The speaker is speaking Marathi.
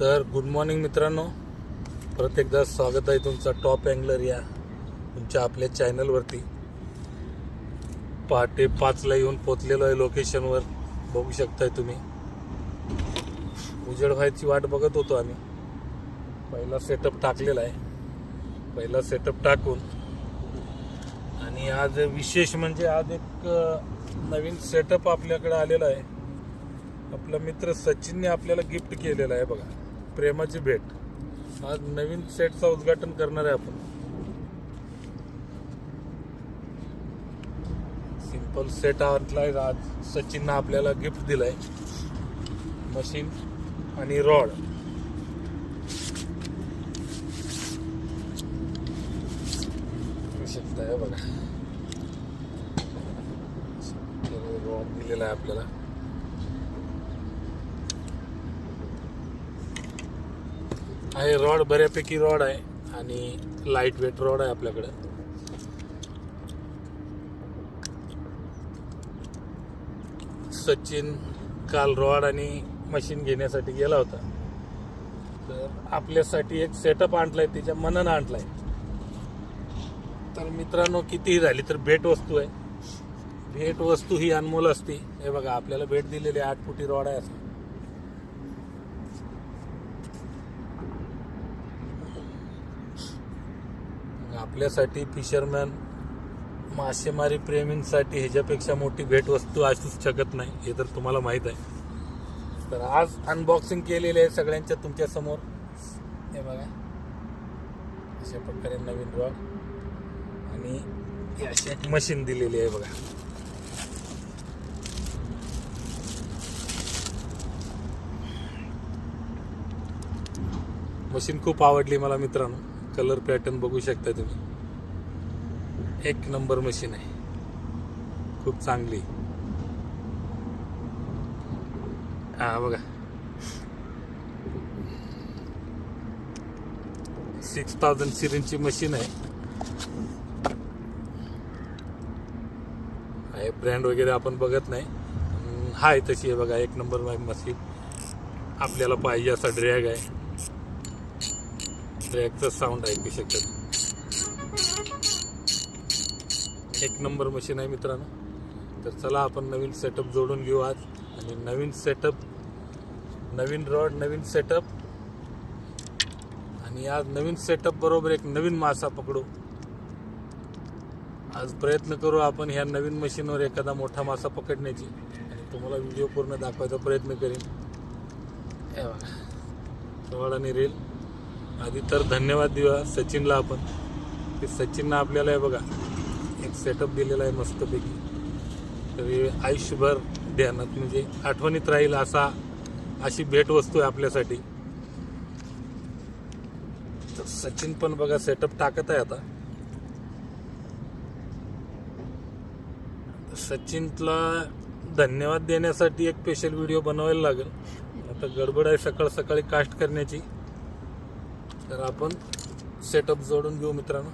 तर गुड मॉर्निंग मित्रांनो, परत एकदा स्वागत आहे तुमचा टॉप अँगलर या तुमच्या आपल्या चॅनलवरती. पहाटे 5ला येऊन पोचलेलो आहे लोकेशनवर. बघू शकताय तुम्ही, उजेड व्हायची वाट बघत होतो आम्ही. पहिला सेटअप टाकलेला आहे. पहिला सेटअप टाकून आणि आज विशेष म्हणजे आज एक नवीन सेटअप आपल्याकडे आलेला आहे. आपला मित्र सचिनने आपल्याला गिफ्ट केलेला आहे बघा, प्रेमाची भेट. आज नवीन सेटचं उद्घाटन करणार आहे आपण. सिंपल सेट आणलाय आज सचिनने आपल्याला गिफ्ट दिलाय. मशीन आणि रॉड. शकताय बघा, रॉड दिलेला आहे आपल्याला. आहे रॉड, बऱ्यापैकी रॉड आहे आणि लाईट वेट रॉड आहे आपल्याकडे. सचिन काल रॉड आणि मशीन घेण्यासाठी गेला होता, तर आपल्यासाठी एक सेटअप आणलाय, त्याच्या मनानं आणलाय. तर मित्रांनो, कितीही झाली तर भेट वस्तू आहे. भेट वस्तू ही अनमोल असते. हे बघा, आपल्याला भेट दिलेली 8 फुटी रॉड आहे. असं आपल्यासाठी फिशरमॅन, मासेमारी प्रेमींसाठी ह्याच्यापेक्षा मोठी भेट वस्तू असूच शकत नाही, हे तर तुम्हाला माहीत आहे. तर आज अनबॉक्सिंग केलेली आहे सगळ्यांच्या तुमच्या समोर. हे बघा, अशा प्रकारे नवीन रॉड आणि अशी एक मशीन दिलेली आहे बघा. मशीन खूप आवडली मला मित्रांनो. कलर पॅटर्न बघू शकता तुम्ही. एक नंबर मशीन आहे, खूप चांगली. हा बघा, 6000 सिरींची मशीन आहे. ब्रँड वगैरे आपण बघत नाही, हाय तशी आहे बघा. एक नंबर मशीन. आपल्याला पाहिजे असा ड्रॅग आहे. ड्रॅगचा साऊंड ऐकू शकतात. एक नंबर मशीन आहे मित्रांनो. तर चला आपण नवीन सेटअप जोडून घेऊ आज. आणि नवीन सेटअप, नवीन रॉड, नवीन सेटअप. आणि आज नवीन सेटअप बरोबर एक नवीन मासा पकडू. आज प्रयत्न करू आपण ह्या नवीन मशीनवर एखादा मोठा मासा पकडण्याची, आणि तुम्हाला व्हिडिओ पूर्ण दाखवायचा प्रयत्न करीन. रॉड आणि रील. आधी तर धन्यवाद देऊया सचिनला आपण, की सचिननं आपल्याला हे बघा एक सेटअप दिलेला आहे मस्तपैकी. तरी आयुष्यभर ध्यानात, म्हणजे आठवणीत राहील अशी भेट वस्तू आहे आपल्यासाठी. तर सचिन पण बघा सेटअप टाकत आहे आता. सचिनला धन्यवाद देण्यासाठी एक स्पेशल व्हिडिओ बनवायला लागेल. आता गडबड आहे सकाळ सकाळी कास्ट करण्याची. तर आपण सेटअप जोडून घेऊ मित्रांनो.